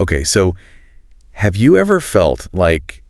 Okay, so have you ever felt like,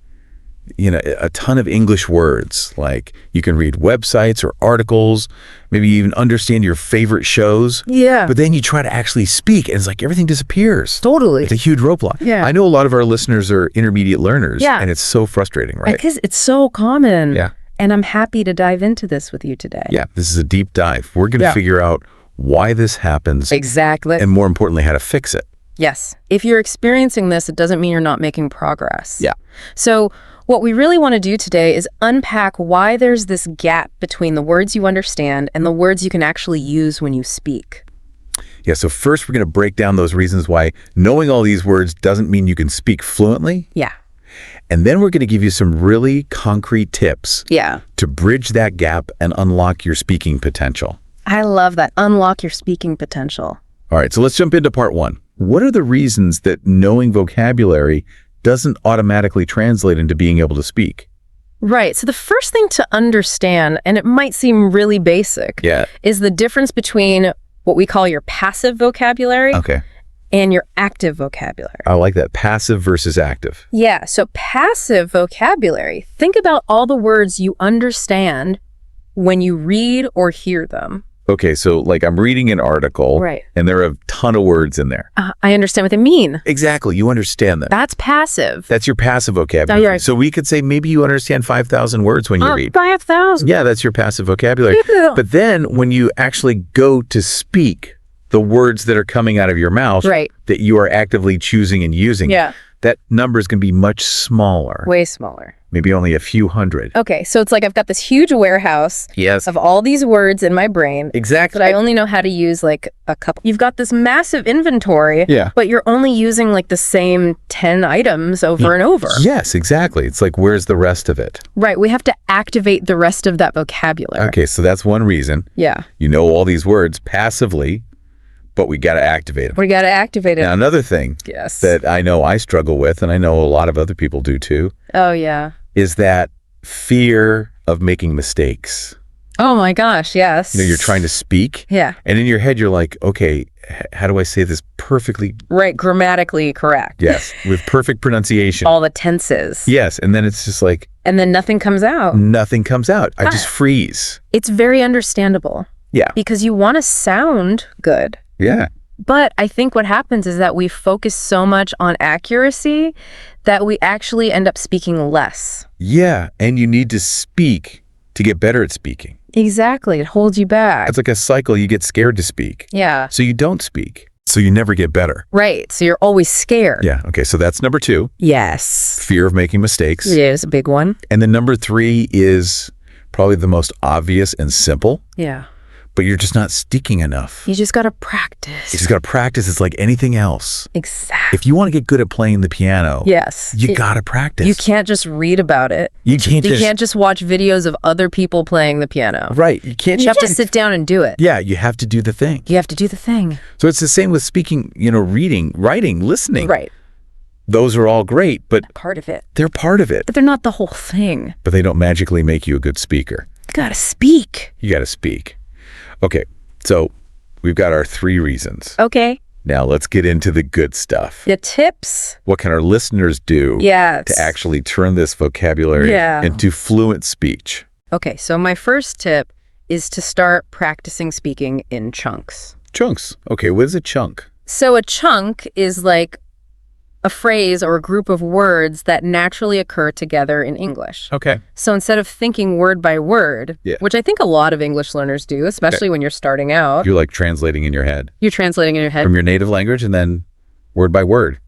a ton of English words, like you can read websites or articles, maybe even understand your favorite shows. Yeah. But then you try to actually speak and it's like everything disappears. Totally. It's a huge roadblock. Yeah. I know a lot of our listeners are intermediate learners. Yeah. And it's so frustrating, right? Because it's so common. Yeah. And I'm happy to dive into this with you today. Yeah. This is a deep dive. We're going to figure out why this happens. Exactly. And more importantly, how to fix it. Yes. If you're experiencing this, it doesn't mean you're not making progress. Yeah. So what we really want to do today is unpack why there's this gap between the words you understand and the words you can actually use when you speak. Yeah, so first we're going to break down those reasons why knowing all these words doesn't mean you can speak fluently. Yeah. And then we're going to give you some really concrete tips to bridge that gap and unlock your speaking potential. I love that. Unlock your speaking potential. All right, so let's jump into part one. What are the reasons that knowing vocabulary doesn't automatically translate into being able to speak? Right. So the first thing to understand, and it might seem really basic, is the difference between what we call your passive vocabulary and your active vocabulary. I like that. Passive versus active. Yeah. So passive vocabulary, think about all the words you understand when you read or hear them. Okay, so like I'm reading an article, and there are a ton of words in there. I understand what they mean. Exactly, you understand them. That's passive. That's your passive vocabulary. Right. So we could say maybe you understand 5,000 words when you read. 5,000. Yeah, that's your passive vocabulary. Yeah. But then when you actually go to speak the words that are coming out of your mouth that you are actively choosing and using, that number is going to be much smaller. Way smaller. Maybe only a few hundred. Okay, so it's like I've got this huge warehouse of all these words in my brain. Exactly. But I only know how to use like a couple. You've got this massive inventory, but you're only using like the same 10 items over and over. Yes, exactly. It's like, where's the rest of it? Right, we have to activate the rest of that vocabulary. Okay, so that's one reason. Yeah. You know all these words passively, but we got to activate them. We got to activate it. Now, another thing that I know I struggle with, and I know a lot of other people do too. Oh, yeah. Is that fear of making mistakes. Oh my gosh, yes. You're trying to speak. Yeah. And in your head, you're like, okay, how do I say this perfectly? Right, grammatically correct. Yes, with perfect pronunciation. All the tenses. Yes, and then it's just like... And then nothing comes out. Nothing comes out. I just freeze. It's very understandable. Yeah. Because you want to sound good. Yeah. But I think what happens is that we focus so much on accuracy that we actually end up speaking less. Yeah, and you need to speak to get better at speaking. Exactly. It holds you back. It's like a cycle. You get scared to speak. Yeah. So you don't speak. So you never get better. Right. So you're always scared. Yeah. Okay. So that's number 2. Yes. Fear of making mistakes. It is a big one. And then number 3 is probably the most obvious and simple. Yeah. But you're just not speaking enough. You just got to practice. You just got to practice. It's like anything else. Exactly. If you want to get good at playing the piano, you got to practice. You can't just read about it. You can't just watch videos of other people playing the piano. Right. You have to sit down and do it. Yeah, you have to do the thing. You have to do the thing. So it's the same with speaking, reading, writing, listening. Right. Those are all great, but part of it. They're part of it. But they're not the whole thing. But they don't magically make you a good speaker. You got to speak. You got to speak. Okay. So we've got our 3 reasons. Okay. Now let's get into the good stuff. The tips. What can our listeners do to actually turn this vocabulary into fluent speech? Okay, so my first tip is to start practicing speaking in chunks. Chunks. Okay, what is a chunk? So a chunk is like a phrase or a group of words that naturally occur together in English. Okay. So instead of thinking word by word, which I think a lot of English learners do, especially when you're starting out. You're like translating in your head. You're translating in your head. From your native language and then word by word.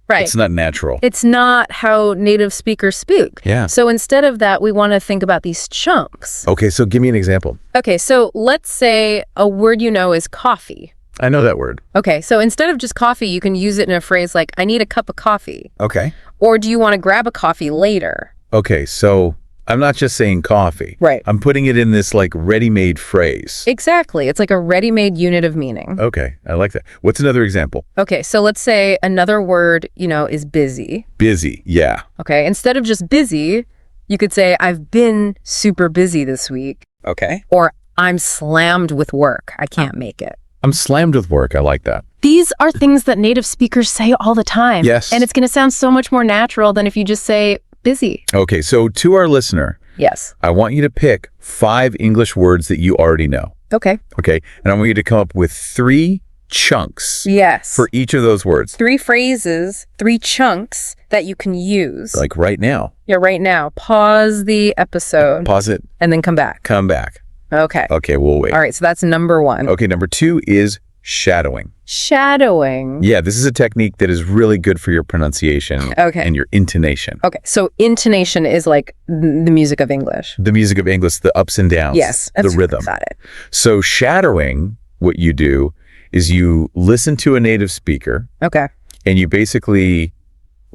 Right. It's not natural. It's not how native speakers speak. Yeah. So instead of that, we want to think about these chunks. Okay, so give me an example. Okay, so let's say a word is coffee. I know that word. Okay, so instead of just coffee, you can use it in a phrase like, I need a cup of coffee. Okay. Or do you want to grab a coffee later? Okay, so I'm not just saying coffee. Right. I'm putting it in this like ready-made phrase. Exactly. It's like a ready-made unit of meaning. Okay, I like that. What's another example? Okay, so let's say another word, is busy. Busy, yeah. Okay, instead of just busy, you could say, I've been super busy this week. Okay. Or I'm slammed with work. I can't make it. I'm slammed with work. I like that. These are things that native speakers say all the time. Yes. And it's going to sound so much more natural than if you just say busy. Okay, so to our listener, yes, I want you to pick 5 English words that you already know. Okay. Okay, and I want you to come up with 3 chunks. Yes. For each of those words. 3 phrases, 3 chunks that you can use. Like right now. Yeah, right now. Pause the episode. Pause it. And then come back. Come back. Okay. Okay, we'll wait. All right, so that's number 1. Okay, number 2 is shadowing. Shadowing. Yeah, this is a technique that is really good for your pronunciation and your intonation. Okay, so intonation is like the music of English. The music of English, the ups and downs. Yes, the rhythm. Got it. So shadowing, what you do is you listen to a native speaker. Okay. And you basically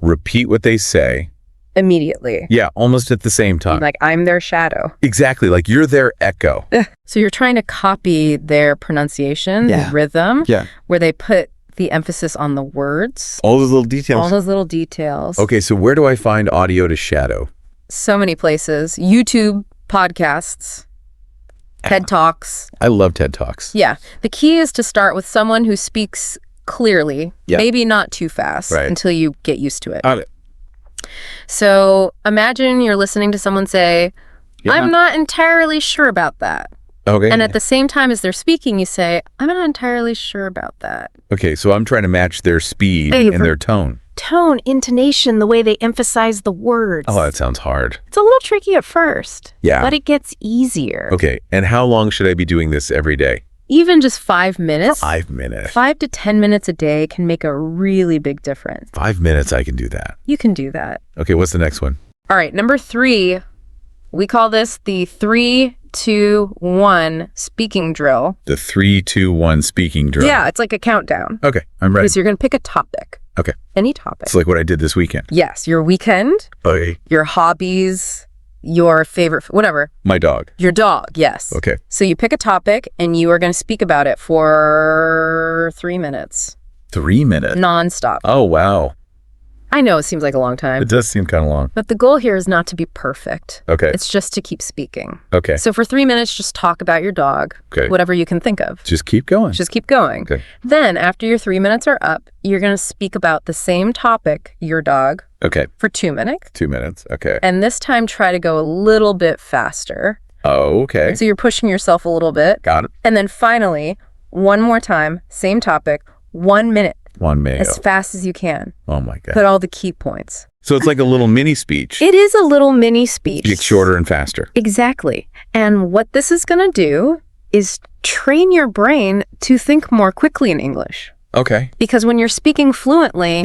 repeat what they say. Immediately. Yeah, almost at the same time. Like, I'm their shadow. Exactly, like you're their echo. So you're trying to copy their pronunciation, the rhythm, where they put the emphasis on the words. All those little details. All those little details. Okay, so where do I find audio to shadow? So many places. YouTube, podcasts, TED Talks. I love TED Talks. Yeah. The key is to start with someone who speaks clearly, maybe not too fast until you get used to it. So imagine you're listening to someone say, I'm not entirely sure about that. Okay. And at the same time as they're speaking, you say, I'm not entirely sure about that. Okay, so I'm trying to match their speed and their tone. Tone, intonation, the way they emphasize the words. Oh, that sounds hard. It's a little tricky at first. Yeah. But it gets easier. Okay, and how long should I be doing this every day? Even just 5 minutes. 5 minutes. 5 to 10 minutes a day can make a really big difference. 5 minutes, I can do that. You can do that. Okay, what's the next one? All right, number 3, we call this the 3, 2, 1 speaking drill. The 3, 2, 1 speaking drill. Yeah, it's like a countdown. Okay, I'm ready. Because you're going to pick a topic. Okay. Any topic. It's like what I did this weekend. Yes, your weekend, Okay. your hobbies, your favorite, whatever. My dog. Your dog, yes. Okay. So you pick a topic and you are going to speak about it for 3 minutes. 3 minutes? Nonstop. Oh, wow. I know it seems like a long time. It does seem kind of long. But the goal here is not to be perfect. Okay. It's just to keep speaking. Okay. So for 3 minutes, just talk about your dog. Okay. Whatever you can think of. Just keep going. Just keep going. Okay. Then after your 3 minutes are up, you're going to speak about the same topic, your dog, Okay. for 2 minutes. 2 minutes. Okay. And this time try to go a little bit faster. Oh, okay. So you're pushing yourself a little bit. Got it. And then finally, one more time, same topic, 1 minute. 1 minute. As fast as you can. Oh, my God. Put all the key points. So it's like a little mini speech. It is a little mini speech. It's shorter and faster. Exactly. And what this is going to do is train your brain to think more quickly in English. Okay. Because when you're speaking fluently,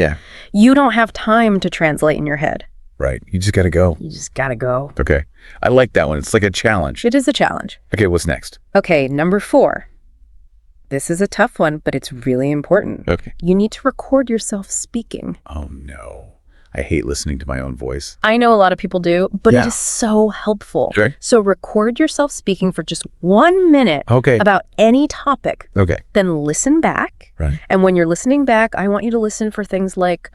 you don't have time to translate in your head. Right. You just got to go. You just got to go. Okay. I like that one. It's like a challenge. It is a challenge. Okay, what's next? Okay, number 4. This is a tough one, but it's really important. Okay. You need to record yourself speaking. Oh, no. I hate listening to my own voice. I know a lot of people do, but it is so helpful. Sure. So record yourself speaking for just 1 minute about any topic. Okay. Then listen back. Right. And when you're listening back, I want you to listen for things like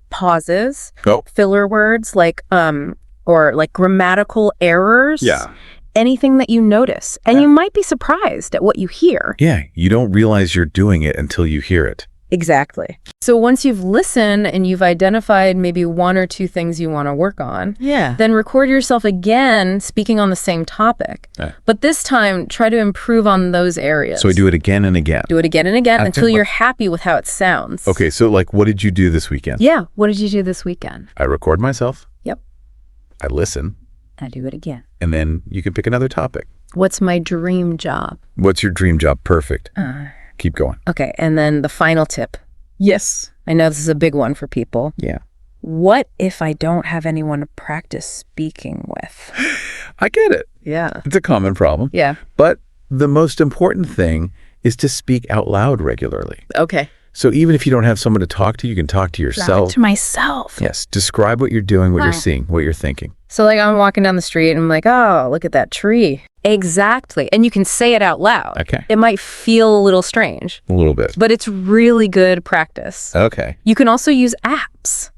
pauses, filler words, like or like grammatical errors. Yeah. Anything that you notice. And you might be surprised at what you hear. Yeah. You don't realize you're doing it until you hear it. Exactly. So once you've listened and you've identified maybe 1 or 2 things you want to work on, then record yourself again speaking on the same topic. But this time, try to improve on those areas. So I do it again and again. Do it again and again until you're happy with how it sounds. Okay, so like what did you do this weekend? Yeah, what did you do this weekend? I record myself. Yep. I listen. I do it again. And then you can pick another topic. What's my dream job? What's your dream job? Perfect. Keep going. Okay, and then the final tip. Yes. I know this is a big one for people. Yeah. What if I don't have anyone to practice speaking with? I get it. Yeah. It's a common problem. Yeah. But the most important thing is to speak out loud regularly. Okay. So even if you don't have someone to talk to, you can talk to yourself. To myself. Yes. Describe what you're doing, what you're seeing, what you're thinking. So like I'm walking down the street and I'm like, oh, look at that tree. Exactly. And you can say it out loud. Okay. It might feel a little strange. A little bit. But it's really good practice. Okay. You can also use apps.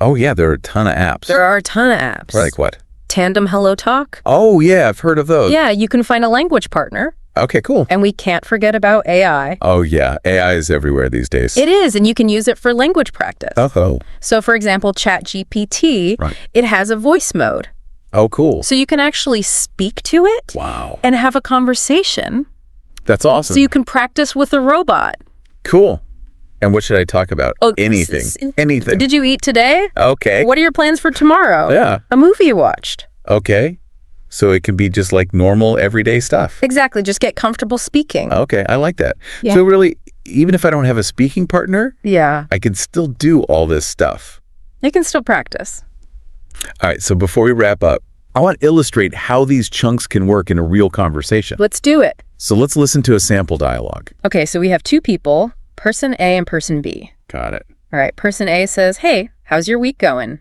Oh, yeah. There are a ton of apps. There are a ton of apps. Like what? Tandem Hello Talk. Oh, yeah. I've heard of those. Yeah. You can find a language partner Okay, cool. And we can't forget about AI. Oh, yeah. AI is everywhere these days. It is, and you can use it for language practice. Oh. So, for example, ChatGPT, it has a voice mode. Oh, cool. So you can actually speak to it. Wow. And have a conversation. That's awesome. So you can practice with a robot. Cool. And what should I talk about? Anything. Anything. Did you eat today? Okay. What are your plans for tomorrow? Yeah. A movie you watched. Okay. So it can be just like normal, everyday stuff. Exactly. Just get comfortable speaking. Okay. I like that. Yeah. So really, even if I don't have a speaking partner, I can still do all this stuff. You can still practice. All right. So before we wrap up, I want to illustrate how these chunks can work in a real conversation. Let's do it. So let's listen to a sample dialogue. Okay. So we have two people, person A and person B. Got it. All right. Person A says, hey, how's your week going?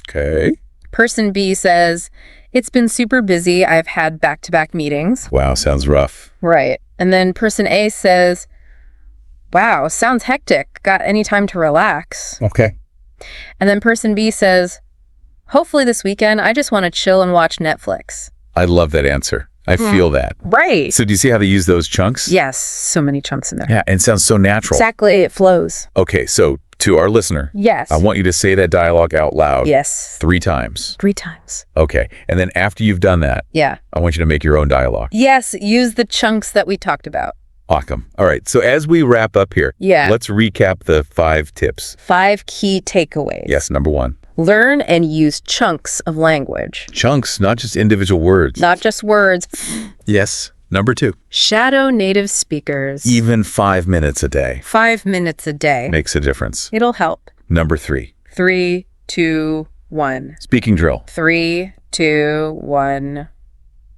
Okay. Person B says, it's been super busy. I've had back-to-back meetings. Wow, sounds rough. Right. And then person A says, wow, sounds hectic. Got any time to relax? Okay. And then person B says, hopefully this weekend, I just want to chill and watch Netflix. I love that answer. I feel that. Right. So do you see how they use those chunks? Yes. So many chunks in there. Yeah, and it sounds so natural. Exactly. It flows. Okay, so to our listener, yes, I want you to say that dialogue out loud. Yes. 3 times. 3 times. Okay, and then after you've done that, I want you to make your own dialogue. Yes, use the chunks that we talked about. Awesome. All right, so as we wrap up here, let's recap the 5 tips. 5 key takeaways. Yes, number 1. Learn and use chunks of language. Chunks, not just individual words. Not just words. Yes. Number 2. Shadow native speakers. Even 5 minutes a day. 5 minutes a day. Makes a difference. It'll help. Number 3. 3, 2, 1. Speaking drill. 3, 2, 1.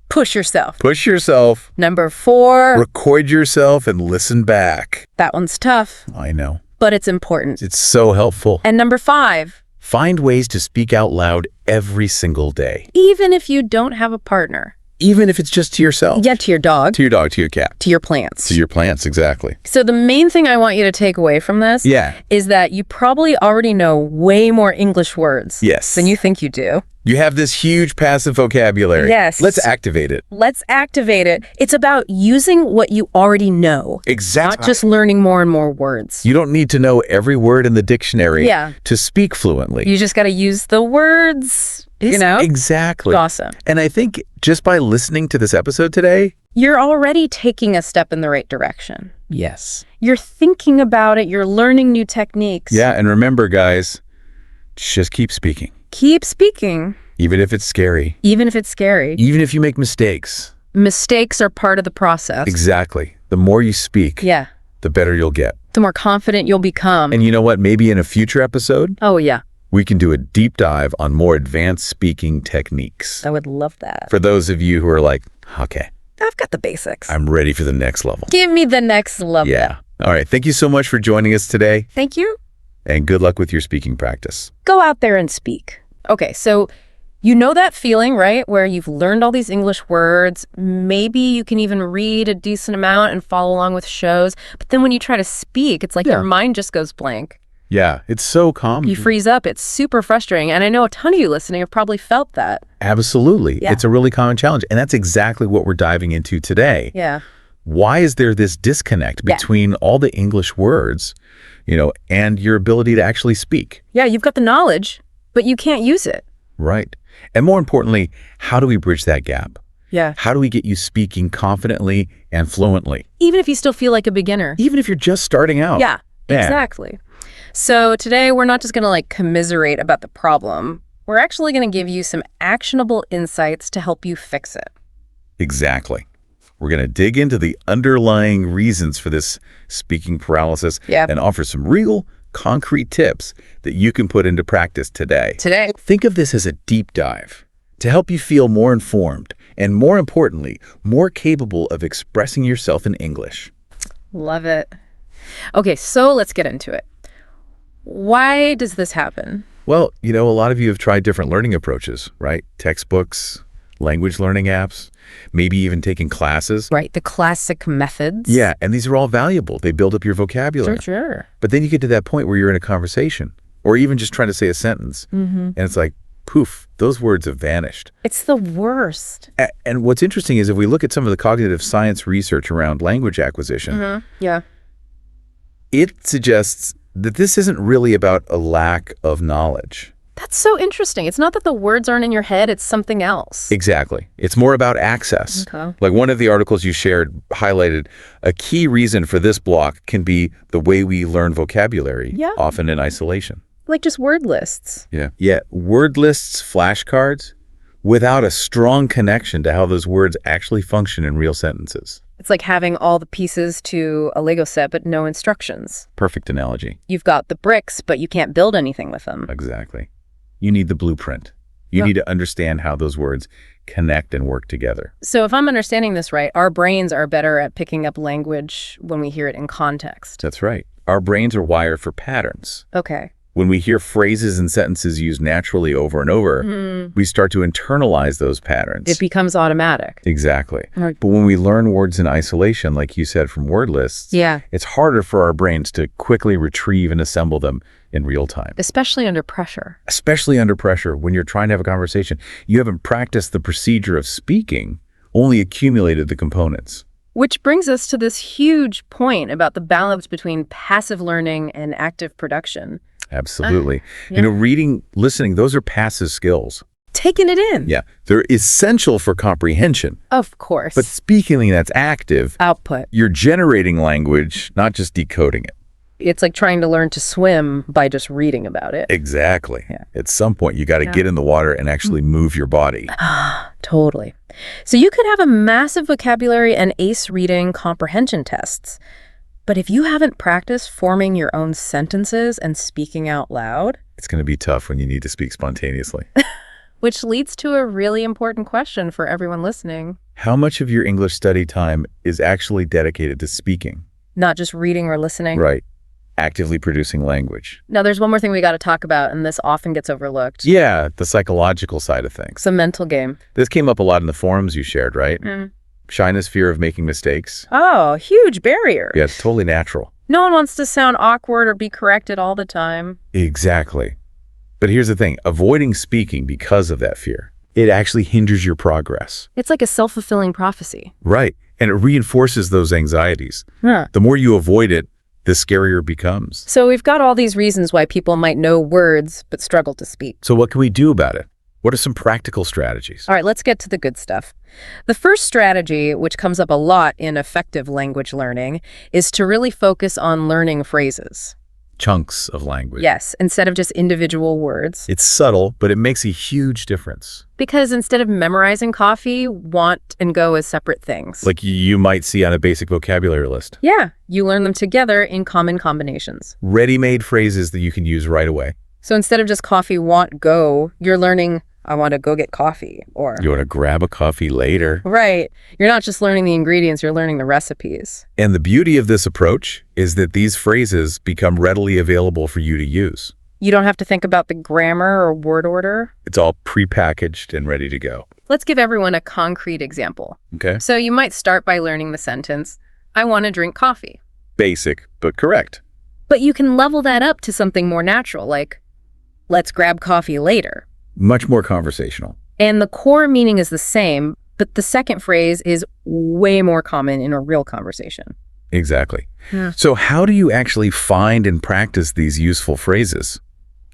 Push yourself. Push yourself. Number 4. Record yourself and listen back. That one's tough. I know. But it's important. It's so helpful. And number 5. Find ways to speak out loud every single day. Even if you don't have a partner. Even if it's just to yourself. Yeah, to your dog. To your dog, to your cat. To your plants. To your plants, exactly. So the main thing I want you to take away from this is that you probably already know way more English words than you think you do. You have this huge passive vocabulary. Yes. Let's activate it. Let's activate it. It's about using what you already know. Exactly. Not just learning more and more words. You don't need to know every word in the dictionary to speak fluently. You just got to use the words, you know? Exactly. Awesome. And I think just by listening to this episode today, you're already taking a step in the right direction. Yes. You're thinking about it. You're learning new techniques. Yeah, and remember, guys, just keep speaking. Keep speaking. Even if it's scary. Even if it's scary. Even if you make mistakes. Mistakes are part of the process. Exactly. The more you speak, the better you'll get. The more confident you'll become. And you know what? Maybe in a future episode, we can do a deep dive on more advanced speaking techniques. I would love that. For those of you who are like, okay, I've got the basics. I'm ready for the next level. Give me the next level. Yeah. All right. Thank you so much for joining us today. Thank you. And good luck with your speaking practice. Go out there and speak. Okay, so you know that feeling, right? Where you've learned all these English words. Maybe you can even read a decent amount and follow along with shows. But then when you try to speak, it's like your mind just goes blank. Yeah, it's so common. You freeze up. It's super frustrating. And I know a ton of you listening have probably felt that. Absolutely. Yeah. It's a really common challenge. And that's exactly what we're diving into today. Yeah. Why is there this disconnect between all the English words, and your ability to actually speak? Yeah, you've got the knowledge, but you can't use it. Right. And more importantly, how do we bridge that gap? Yeah. How do we get you speaking confidently and fluently? Even if you still feel like a beginner. Even if you're just starting out. Yeah, exactly. So today we're not just going to commiserate about the problem. We're actually going to give you some actionable insights to help you fix it. Exactly. We're going to dig into the underlying reasons for this speaking paralysis and offer some real concrete tips that you can put into practice today. Think of this as a deep dive to help you feel more informed and, more importantly, more capable of expressing yourself in English. Love it. Okay, so let's get into it. Why does this happen? Well, a lot of you have tried different learning approaches, right? Textbooks, language learning apps, maybe even taking classes. Right, the classic methods. Yeah, and these are all valuable. They build up your vocabulary. Sure. But then you get to that point where you're in a conversation or even just trying to say a sentence. And it's like, poof, those words have vanished. It's the worst. And what's interesting is if we look at some of the cognitive science research around language acquisition, yeah, it suggests that this isn't really about a lack of knowledge. That's so interesting. It's not that the words aren't in your head, it's something else. Exactly. It's more about access. Okay. Like one of the articles you shared highlighted a key reason for this block can be the way we learn vocabulary, often in isolation. Like just word lists. Yeah. Word lists, flashcards, without a strong connection to how those words actually function in real sentences. It's like having all the pieces to a Lego set, but no instructions. Perfect analogy. You've got the bricks, but you can't build anything with them. Exactly. You need the blueprint. You need to understand how those words connect and work together. So if I'm understanding this right, our brains are better at picking up language when we hear it in context. That's right. Our brains are wired for patterns. Okay. When we hear phrases and sentences used naturally over and over, we start to internalize those patterns. It becomes automatic. Exactly. But when we learn words in isolation, like you said, from word lists, it's harder for our brains to quickly retrieve and assemble them in real time. Especially under pressure. Especially under pressure when you're trying to have a conversation. You haven't practiced the procedure of speaking, only accumulated the components. Which brings us to this huge point about the balance between passive learning and active production. Absolutely. Reading, listening, those are passive skills. Taking it in. Yeah. They're essential for comprehension. Of course. But speaking, that's active. Output. You're generating language, not just decoding it. It's like trying to learn to swim by just reading about it. Exactly. At some point, you got to get in the water and actually move your body. Totally. So you could have a massive vocabulary and ACE reading comprehension tests. But if you haven't practiced forming your own sentences and speaking out loud, it's going to be tough when you need to speak spontaneously. Which leads to a really important question for everyone listening. How much of your English study time is actually dedicated to speaking? Not just reading or listening. Right. Actively producing language. Now, there's one more thing we got to talk about, and this often gets overlooked. Yeah, the psychological side of things. It's a mental game. This came up a lot in the forums you shared, right? Shyness, fear of making mistakes. Oh, huge barrier. Yeah, it's totally natural. No one wants to sound awkward or be corrected all the time. Exactly. But here's the thing. Avoiding speaking because of that fear, it actually hinders your progress. It's like a self-fulfilling prophecy. Right. And it reinforces those anxieties. The more you avoid it, the scarier it becomes. So we've got all these reasons why people might know words but struggle to speak. So what can we do about it? What are some practical strategies? All right, let's get to the good stuff. The first strategy, which comes up a lot in effective language learning, is to really focus on learning phrases. Chunks of language. Yes, instead of just individual words. It's subtle, but it makes a huge difference. Because instead of memorizing coffee, want and go as separate things. Like you might see on a basic vocabulary list. Yeah, you learn them together in common combinations. Ready-made phrases that you can use right away. So instead of just coffee, want, go, you're learning, I want to go get coffee, or... You want to grab a coffee later. Right. You're not just learning the ingredients, you're learning the recipes. And the beauty of this approach is that these phrases become readily available for you to use. You don't have to think about the grammar or word order. It's all prepackaged and ready to go. Let's give everyone a concrete example. Okay. So you might start by learning the sentence, I want to drink coffee. Basic, but correct. But you can level that up to something more natural, like, let's grab coffee later. Much more conversational. And the core meaning is the same, but the second phrase is way more common in a real conversation. Exactly. So how do you actually find and practice these useful phrases?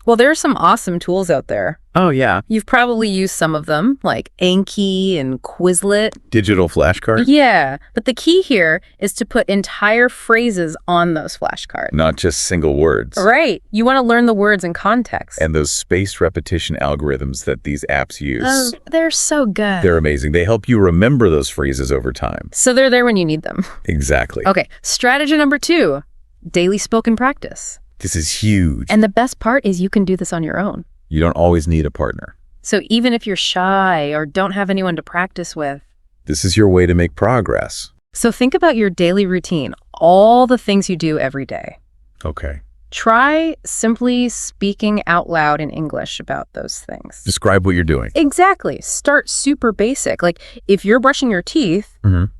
Well, there are some awesome tools out there. Oh, yeah. You've probably used some of them, like Anki and Quizlet. Digital flashcards? Yeah, but the key here is to put entire phrases on those flashcards. Not just single words. Right. You want to learn the words in context. And those spaced repetition algorithms that these apps use. Oh, they're so good. They're amazing. They help you remember those phrases over time. So they're there when you need them. Exactly. Okay, strategy number 2, daily spoken practice. This is huge. And the best part is you can do this on your own. You don't always need a partner. So even if you're shy or don't have anyone to practice with, this is your way to make progress. So think about your daily routine, all the things you do every day. Okay. Try simply speaking out loud in English about those things. Describe what you're doing. Exactly. Start super basic. Like if you're brushing your teeth,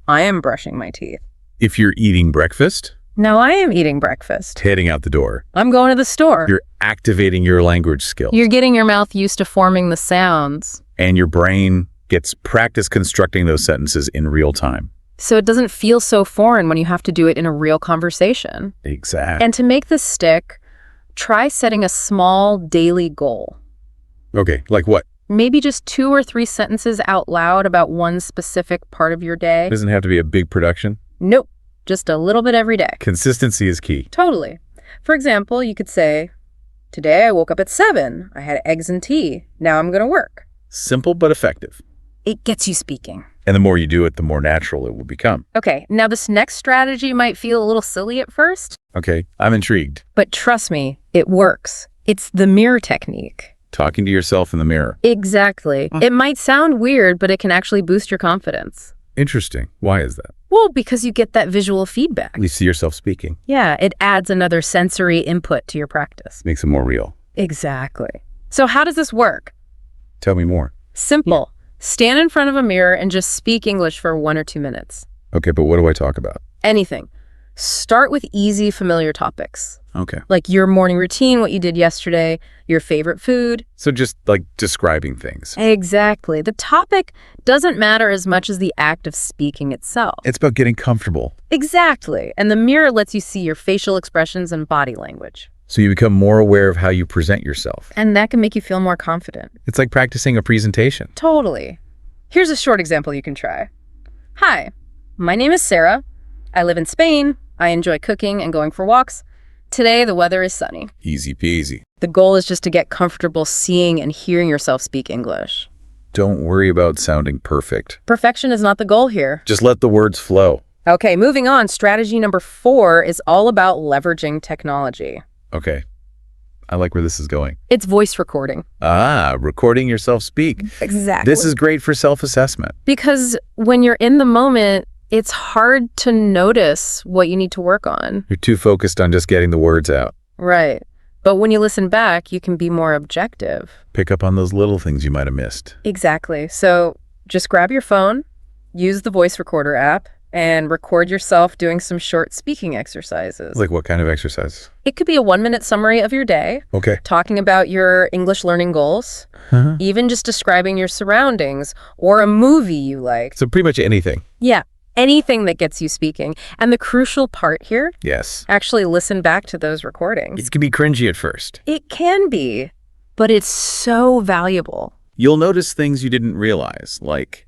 I am brushing my teeth. If you're eating breakfast, Now I am eating breakfast. Heading out the door. I'm going to the store. You're activating your language skills. You're getting your mouth used to forming the sounds. And your brain gets practice constructing those sentences in real time. So it doesn't feel so foreign when you have to do it in a real conversation. Exactly. And to make this stick, try setting a small daily goal. Okay, like what? Maybe just 2 or 3 sentences out loud about one specific part of your day. Doesn't have to be a big production? Nope, just a little bit every day. Consistency is key. Totally. For example, you could say, today I woke up at 7. I had eggs and tea. Now I'm going to work. Simple but effective. It gets you speaking. And the more you do it, the more natural it will become. Okay, now this next strategy might feel a little silly at first. Okay, I'm intrigued. But trust me, it works. It's the mirror technique. Talking to yourself in the mirror. Exactly. It might sound weird, but it can actually boost your confidence. Interesting. Why is that? Well, because you get that visual feedback. You see yourself speaking. Yeah, it adds another sensory input to your practice. Makes it more real. Exactly. So how does this work? Tell me more. Simple. Stand in front of a mirror and just speak English for 1 or 2 minutes. Okay, but what do I talk about? Anything. Start with easy, familiar topics. Okay. Like your morning routine, what you did yesterday, your favorite food. So just like describing things. Exactly. The topic doesn't matter as much as the act of speaking itself. It's about getting comfortable. Exactly. And the mirror lets you see your facial expressions and body language. So you become more aware of how you present yourself. And that can make you feel more confident. It's like practicing a presentation. Totally. Here's a short example you can try. Hi, my name is Sarah. I live in Spain. I enjoy cooking and going for walks. Today, the weather is sunny. Easy peasy. The goal is just to get comfortable seeing and hearing yourself speak English. Don't worry about sounding perfect. Perfection is not the goal here. Just let the words flow. Okay, moving on. Strategy number 4 is all about leveraging technology. Okay. I like where this is going. It's voice recording. Recording yourself speak. Exactly. This is great for self-assessment. Because when you're in the moment, it's hard to notice what you need to work on. You're too focused on just getting the words out. Right. But when you listen back, you can be more objective. Pick up on those little things you might have missed. Exactly. So just grab your phone, use the voice recorder app, and record yourself doing some short speaking exercises. Like what kind of exercise? It could be a 1-minute summary of your day. Okay. Talking about your English learning goals. Even just describing your surroundings or a movie you like. So pretty much anything. Yeah. Anything that gets you speaking. And the crucial part here, Yes. actually listen back to those recordings. It can be cringy at first. It can be, but it's so valuable. You'll notice things you didn't realize, like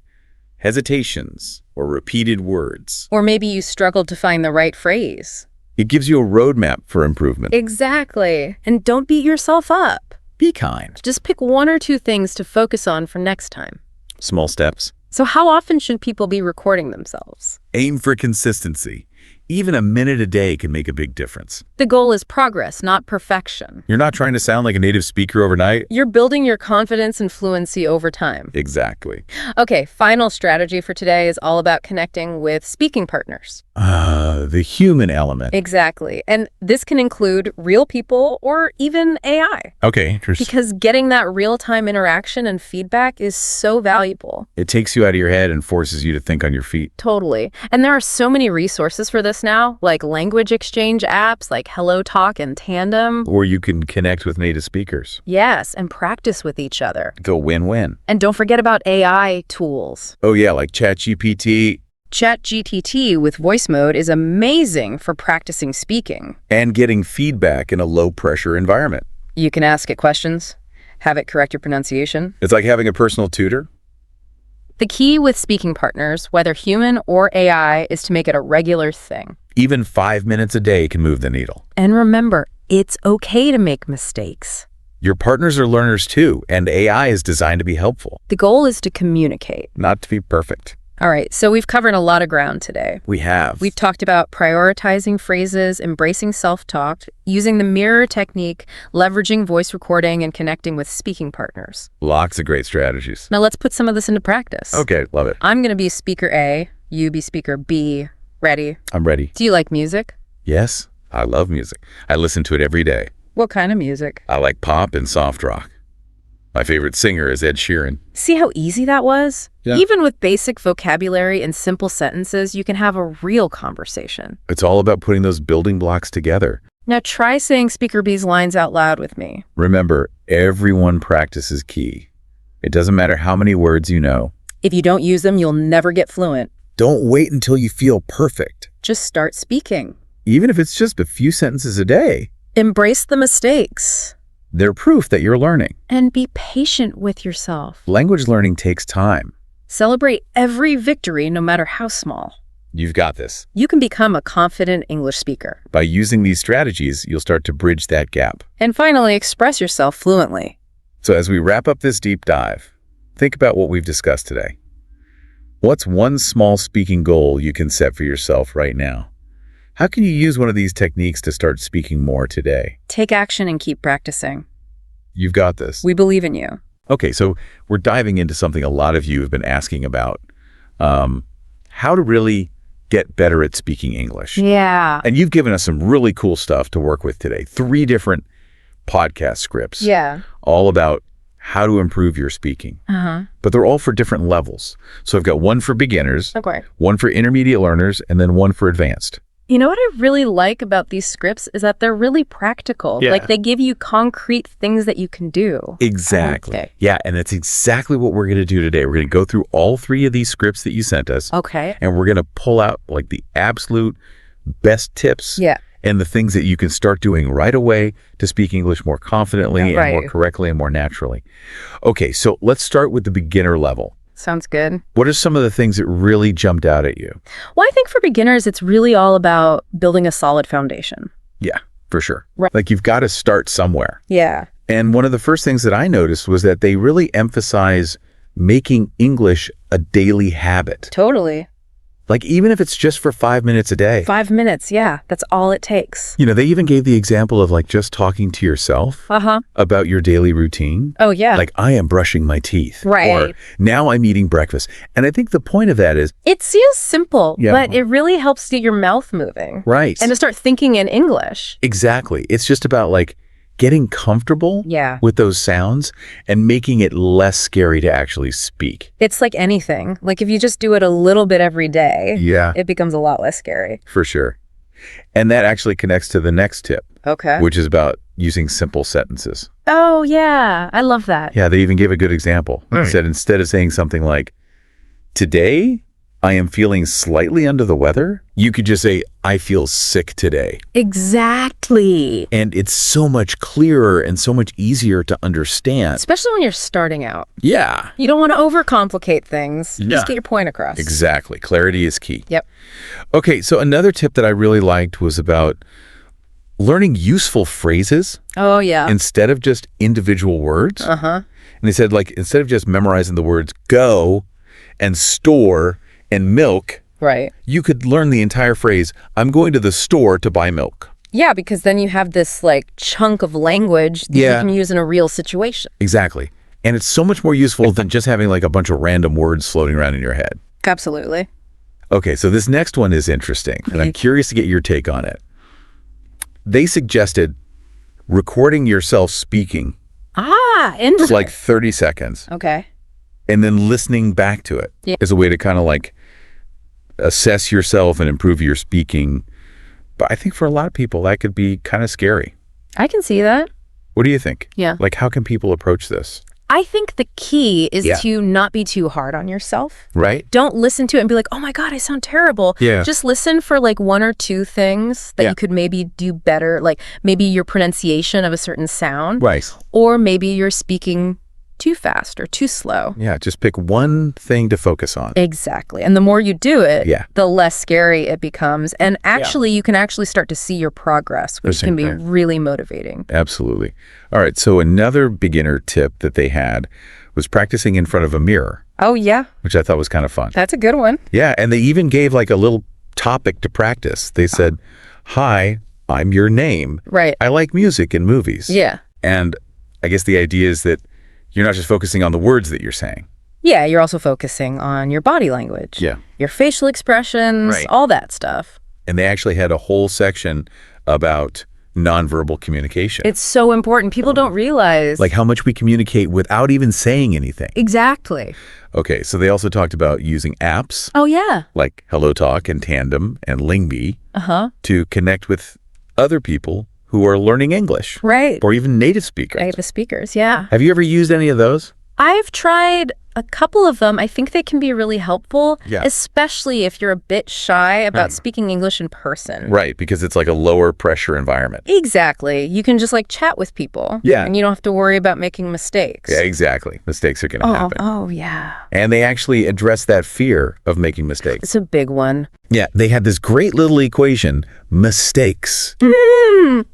hesitations or repeated words. Or maybe you struggled to find the right phrase. It gives you a roadmap for improvement. Exactly. And don't beat yourself up. Be kind. Just pick 1 or 2 things to focus on for next time. Small steps. So how often should people be recording themselves? Aim for consistency. Even a minute a day can make a big difference. The goal is progress, not perfection. You're not trying to sound like a native speaker overnight. You're building your confidence and fluency over time. Exactly. Okay, final strategy for today is all about connecting with speaking partners. The human element. Exactly. And this can include real people or even AI. Okay, interesting. Because getting that real-time interaction and feedback is so valuable. It takes you out of your head and forces you to think on your feet. Totally. And there are so many resources for this now, like language exchange apps like HelloTalk and Tandem. Or you can connect with native speakers. Yes, and practice with each other. It's a win-win. And don't forget about AI tools. Oh yeah, like ChatGPT. ChatGPT with voice mode is amazing for practicing speaking. And getting feedback in a low-pressure environment. You can ask it questions, have it correct your pronunciation. It's like having a personal tutor. The key with speaking partners, whether human or AI, is to make it a regular thing. Even 5 minutes a day can move the needle. And remember, it's okay to make mistakes. Your partners are learners too, and AI is designed to be helpful, The goal is to communicate. not to be perfect. All right, so we've covered a lot of ground today. We have. We've talked about prioritizing phrases, embracing self-talk, using the mirror technique, leveraging voice recording, and connecting with speaking partners. Lots of great strategies. Now let's put some of this into practice. Okay, love it. I'm going to be speaker A, you be speaker B. Ready? I'm ready. Do you like music? Yes, I love music. I listen to it every day. What kind of music? I like pop and soft rock. My favorite singer is Ed Sheeran. See how easy that was? Yeah. Even with basic vocabulary and simple sentences, you can have a real conversation. It's all about putting those building blocks together. Now try saying Speaker B's lines out loud with me. Remember, everyone practice is key. It doesn't matter how many words you know. If you don't use them, you'll never get fluent. Don't wait until you feel perfect. Just start speaking. Even if it's just a few sentences a day. Embrace the mistakes. They're proof that you're learning. And be patient with yourself. Language learning takes time. Celebrate every victory, no matter how small. You've got this. You can become a confident English speaker. By using these strategies, you'll start to bridge that gap. And finally, express yourself fluently. So as we wrap up this deep dive, think about what we've discussed today. What's one small speaking goal you can set for yourself right now? How can you use one of these techniques to start speaking more today? Take action and keep practicing. You've got this. We believe in you. Okay, so we're diving into something a lot of you have been asking about, how to really get better at speaking English. Yeah. And you've given us some really cool stuff to work with today. 3 different podcast scripts. Yeah. All about how to improve your speaking. But they're all for different levels. So I've got one for beginners, Okay. one for intermediate learners, and then one for advanced. You know what I really like about these scripts is that they're really practical. Yeah. Like they give you concrete things that you can do. Exactly. Okay. Yeah, and that's exactly what we're going to do today. We're going to go through all 3 of these scripts that you sent us. Okay. And we're going to pull out like the absolute best tips. Yeah. And the things that you can start doing right away to speak English more confidently and more correctly and more naturally. Okay, so let's start with the beginner level. Sounds good. What are some of the things that really jumped out at you? Well, I think for beginners, it's really all about building a solid foundation. Yeah, for sure. Right. Like you've got to start somewhere. Yeah. And one of the first things that I noticed was that they really emphasize making English a daily habit. Totally. Like even if it's just for 5 minutes a day. 5 minutes, yeah. That's all it takes. You know, they even gave the example of like just talking to yourself about your daily routine. Oh, yeah. Like, I am brushing my teeth. Right. Or now I'm eating breakfast. And I think the point of that is... It seems simple, but it really helps get your mouth moving. Right. And to start thinking in English. Exactly. It's just about like getting comfortable with those sounds and making it less scary to actually speak. It's like anything. Like if you just do it a little bit every day, it becomes a lot less scary. For sure. And that actually connects to the next tip. Okay. Which is about using simple sentences. Oh, yeah. I love that. Yeah, they even gave a good example. They said instead of saying something like, today I am feeling slightly under the weather, you could just say, I feel sick today. Exactly. And it's so much clearer and so much easier to understand. Especially when you're starting out. Yeah. You don't want to overcomplicate things. Just get your point across. Exactly. Clarity is key. Yep. Okay, so another tip that I really liked was about learning useful phrases. Oh, yeah. Instead of just individual words. And they said, like, instead of just memorizing the words go and store and milk, you could learn the entire phrase, I'm going to the store to buy milk. Yeah, because then you have this like chunk of language that you can use in a real situation. Exactly. And it's so much more useful than just having like a bunch of random words floating around in your head. Absolutely. Okay, so this next one is interesting, and I'm curious to get your take on it. They suggested recording yourself speaking. Interesting. For like 30 seconds. Okay. And then listening back to it as a way to kind of like assess yourself and improve your speaking. But I think for a lot of people, that could be kind of scary. I can see that. What do you think? Yeah. Like, how can people approach this? I think the key is to not be too hard on yourself. Right. Don't listen to it and be like, oh my God, I sound terrible. Yeah. Just listen for like 1 or 2 things that you could maybe do better. Like maybe your pronunciation of a certain sound. Right. Or maybe you're speaking too fast or too slow. Yeah, just pick one thing to focus on. Exactly. And the more you do it, the less scary it becomes. And actually, you can actually start to see your progress, which can be really motivating. Absolutely. All right. So another beginner tip that they had was practicing in front of a mirror. Oh, yeah. Which I thought was kind of fun. That's a good one. Yeah. And they even gave like a little topic to practice. They said, hi, I'm your name. Right. I like music and movies. Yeah. And I guess the idea is that you're not just focusing on the words that you're saying. Yeah, you're also focusing on your body language. Yeah. Your facial expressions, all that stuff. And they actually had a whole section about nonverbal communication. It's so important. People don't realize. Like how much we communicate without even saying anything. Exactly. Okay, so they also talked about using apps. Oh, yeah. Like HelloTalk and Tandem and Lingby to connect with other people who are learning English. Right. Or even native speakers. Native speakers, yeah. Have you ever used any of those? I've tried a couple of them. I think they can be really helpful, especially if you're a bit shy about speaking English in person. Right, because it's like a lower pressure environment. Exactly. You can just like chat with people. Yeah. And you don't have to worry about making mistakes. Yeah, exactly. Mistakes are going to happen. Oh, yeah. And they actually address that fear of making mistakes. It's a big one. Yeah, they had this great little equation, mistakes,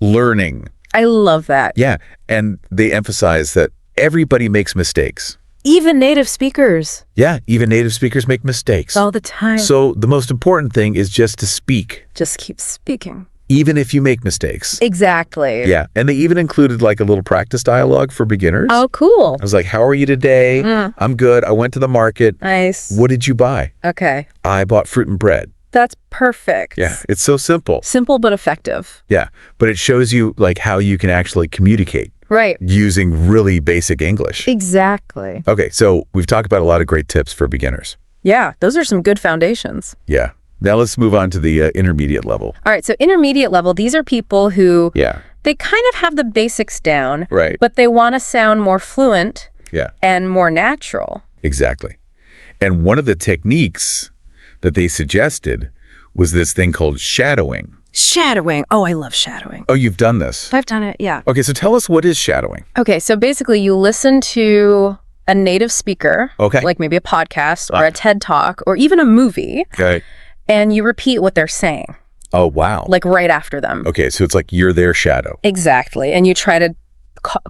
learning. I love that. Yeah, and they emphasize that everybody makes mistakes. Even native speakers. Yeah, even native speakers make mistakes. All the time. So the most important thing is just to speak. Just keep speaking. Even if you make mistakes. Exactly. Yeah, and they even included like a little practice dialogue for beginners. Oh, cool. I was like, how are you today? I'm good. I went to the market. Nice. What did you buy? Okay. I bought fruit and bread. That's perfect. Yeah, it's so simple. Simple but effective. Yeah, but it shows you like how you can actually communicate. Right. Using really basic English. Exactly. Okay, so we've talked about a lot of great tips for beginners. Yeah, those are some good foundations. Yeah. Now let's move on to the intermediate level. All right, so intermediate level, these are people who they kind of have the basics down, right? But they want to sound more fluent and more natural. Exactly. And one of the techniques that they suggested was this thing called shadowing. Shadowing. Oh, I love shadowing. Oh, you've done this? I've done it, yeah. Okay, so tell us, what is shadowing? Okay, so basically you listen to a native speaker, like maybe a podcast or a TED Talk or even a movie, and you repeat what they're saying. Oh, wow. Like right after them. Okay, so it's like you're their shadow. Exactly, and you try to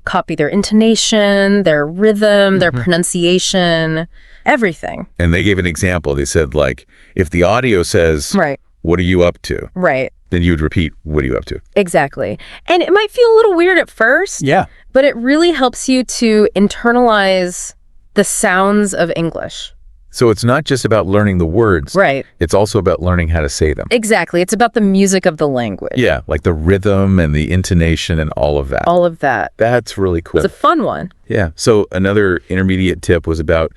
copy their intonation, their rhythm, their pronunciation, everything. And they gave an example. They said, like, if the audio says, what are you up to? Right. Then you would repeat, what are you up to? Exactly. And it might feel a little weird at first. Yeah. But it really helps you to internalize the sounds of English. So it's not just about learning the words. Right. It's also about learning how to say them. Exactly. It's about the music of the language. Yeah, like the rhythm and the intonation and all of that. All of that. That's really cool. It's a fun one. Yeah. So another intermediate tip was about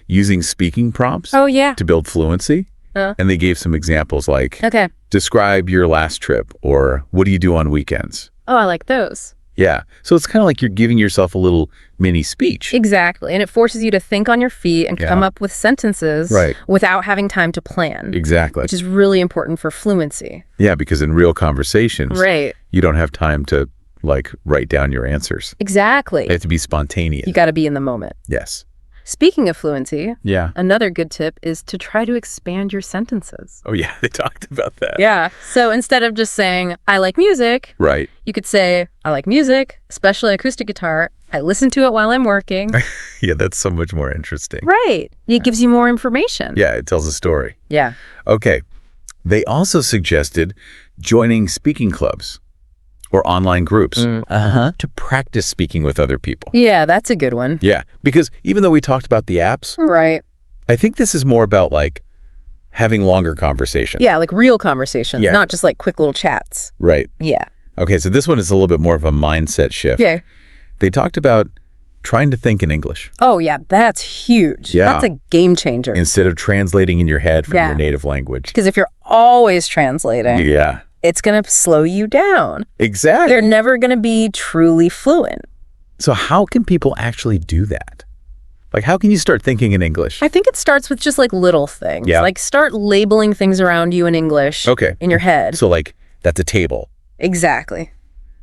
using speaking prompts to build fluency. And they gave some examples like, describe your last trip, or what do you do on weekends? Oh, I like those. Yeah. So it's kind of like you're giving yourself a little mini speech. Exactly. And it forces you to think on your feet and come up with sentences without having time to plan. Exactly. Which is really important for fluency. Yeah, because in real conversations, you don't have time to like write down your answers. Exactly. They have to be spontaneous. You got to be in the moment. Yes. Speaking of fluency, another good tip is to try to expand your sentences. Oh, yeah, they talked about that. Yeah. So instead of just saying, I like music, you could say, I like music, especially acoustic guitar. I listen to it while I'm working. Yeah, that's so much more interesting. Right. It gives you more information. Yeah, it tells a story. Yeah. Okay. They also suggested joining speaking clubs or online groups to practice speaking with other people. Yeah, that's a good one. Yeah, because even though we talked about the apps, I think this is more about like having longer conversations. Yeah, like real conversations, not just like quick little chats. Right. Yeah. Okay, so this one is a little bit more of a mindset shift. Yeah. They talked about trying to think in English. Oh, yeah, that's huge. Yeah. That's a game changer. Instead of translating in your head from your native language. Because if you're always translating, it's going to slow you down. Exactly. They're never going to be truly fluent. So how can people actually do that? Like, how can you start thinking in English? I think it starts with just like little things. Yeah. Like start labeling things around you in English in your head. So like, that's a table. Exactly.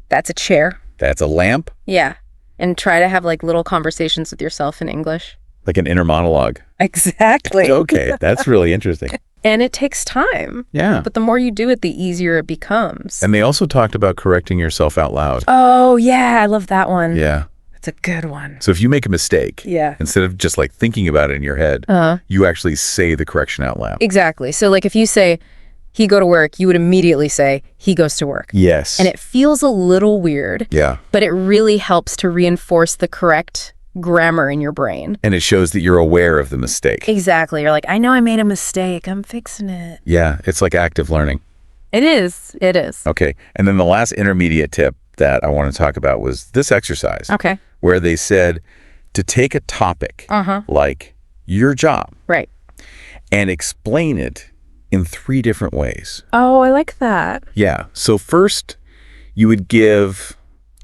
That's a chair. That's a lamp. Yeah. And try to have like little conversations with yourself in English. Like an inner monologue. Exactly. Okay, that's really interesting. And it takes time. Yeah. But the more you do it, the easier it becomes. And they also talked about correcting yourself out loud. Oh, yeah. I love that one. Yeah. It's a good one. So if you make a mistake, instead of just like thinking about it in your head, you actually say the correction out loud. Exactly. So like if you say, he go to work, you would immediately say, he goes to work. Yes. And it feels a little weird. Yeah. But it really helps to reinforce the correct grammar in your brain. And it shows that you're aware of the mistake. Exactly. You're like, I know I made a mistake. I'm fixing it. Yeah. It's like active learning. It is. It is. Okay. And then the last intermediate tip that I want to talk about was this exercise. Okay. Where they said to take a topic like your job. Right. And explain it in 3 different ways. Oh, I like that. Yeah. So first, you would give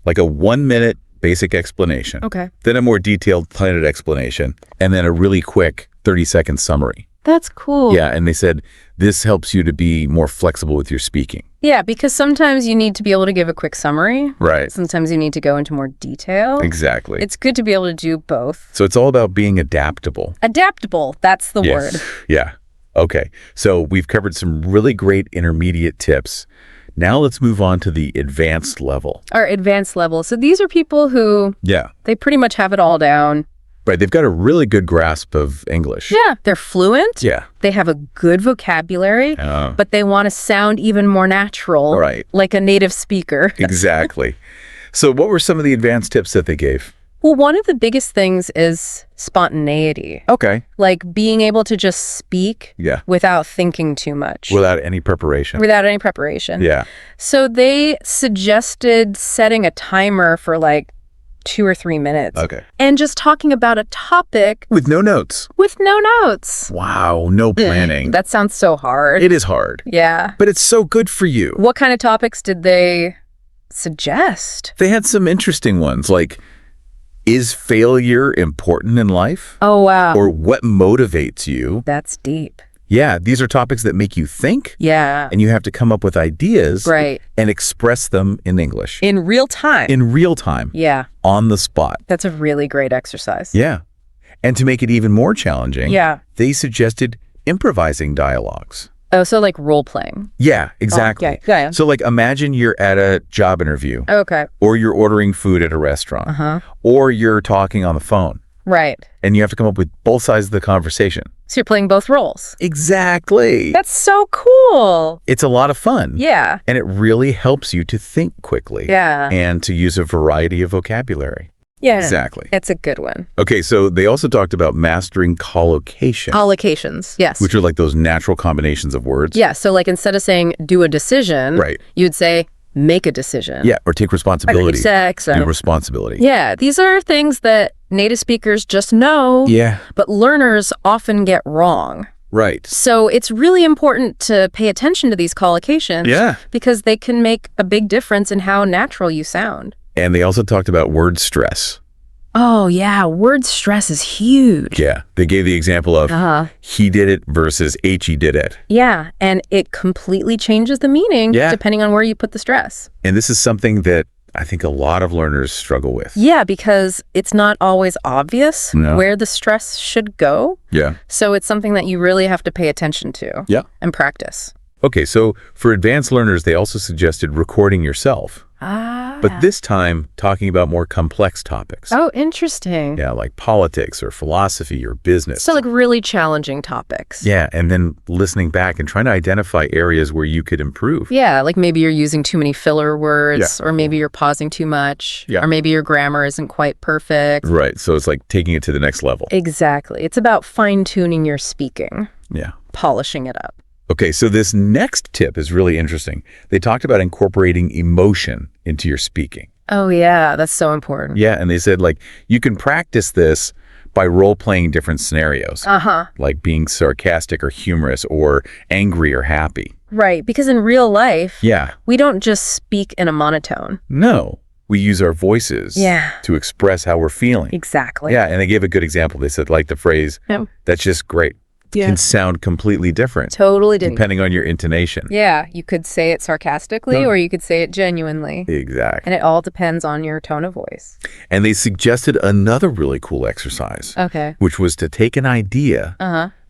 like a 1-minute basic explanation. Okay. Then a more detailed planted explanation. And then a really quick 30-second summary. That's cool. Yeah. And they said this helps you to be more flexible with your speaking. Yeah, because sometimes you need to be able to give a quick summary. Right. Sometimes you need to go into more detail. Exactly. It's good to be able to do both. So it's all about being adaptable. Adaptable. That's the word. Yeah. Okay. So we've covered some really great intermediate tips. Now let's move on to the advanced level. Our advanced level. So these are people who, they pretty much have it all down. Right. They've got a really good grasp of English. Yeah. They're fluent. Yeah. They have a good vocabulary, but they want to sound even more natural. Right. Like a native speaker. Exactly. So what were some of the advanced tips that they gave? Well, one of the biggest things is spontaneity. Okay. Like being able to just speak without thinking too much. Without any preparation. Without any preparation. Yeah. So they suggested setting a timer for like 2 or 3 minutes. Okay. And just talking about a topic. With no notes. With no notes. Wow. No planning. That sounds so hard. It is hard. Yeah. But it's so good for you. What kind of topics did they suggest? They had some interesting ones like, is failure important in life? Oh, wow. Or what motivates you? That's deep. Yeah, these are topics that make you think. Yeah. And you have to come up with ideas. Right. And express them in English. In real time. In real time. Yeah. On the spot. That's a really great exercise. Yeah. And to make it even more challenging, they suggested improvising dialogues. Oh, so like role playing. Yeah, exactly. Oh, yeah. So like imagine you're at a job interview. Okay. Or you're ordering food at a restaurant. Or you're talking on the phone. Right. And you have to come up with both sides of the conversation. So you're playing both roles. Exactly. That's so cool. It's a lot of fun. Yeah. And it really helps you to think quickly. Yeah. And to use a variety of vocabulary. Yeah. Exactly. It's a good one. Okay, so they also talked about mastering collocation. Collocations, yes. Which are like those natural combinations of words. Yeah, so like instead of saying do a decision, you'd say make a decision. Yeah, or take responsibility. Sex. Do responsibility. Yeah, these are things that native speakers just know, but learners often get wrong. Right. So it's really important to pay attention to these collocations because they can make a big difference in how natural you sound. And they also talked about word stress. Oh, yeah. Word stress is huge. Yeah. They gave the example of he did it versus he did it. Yeah. And it completely changes the meaning depending on where you put the stress. And this is something that I think a lot of learners struggle with. Yeah, because it's not always obvious where the stress should go. Yeah. So it's something that you really have to pay attention to and practice. Okay, so for advanced learners, they also suggested recording yourself. But this time, talking about more complex topics. Oh, interesting. Yeah, like politics or philosophy or business. So like really challenging topics. Yeah, and then listening back and trying to identify areas where you could improve. Yeah, like maybe you're using too many filler words or maybe you're pausing too much or maybe your grammar isn't quite perfect. Right, so it's like taking it to the next level. Exactly. It's about fine-tuning your speaking. Yeah. Polishing it up. Okay, so this next tip is really interesting. They talked about incorporating emotion into your speaking. Oh, yeah, that's so important. Yeah, and they said, like, you can practice this by role-playing different scenarios. Like being sarcastic or humorous or angry or happy. Right, because in real life, yeah, we don't just speak in a monotone. No, we use our voices to express how we're feeling. Exactly. Yeah, and they gave a good example. They said, like, the phrase, that's just great. Can sound completely different. Totally different. Depending on your intonation. Yeah, you could say it sarcastically or you could say it genuinely. Exactly. And it all depends on your tone of voice. And they suggested another really cool exercise. Okay. Which was to take an idea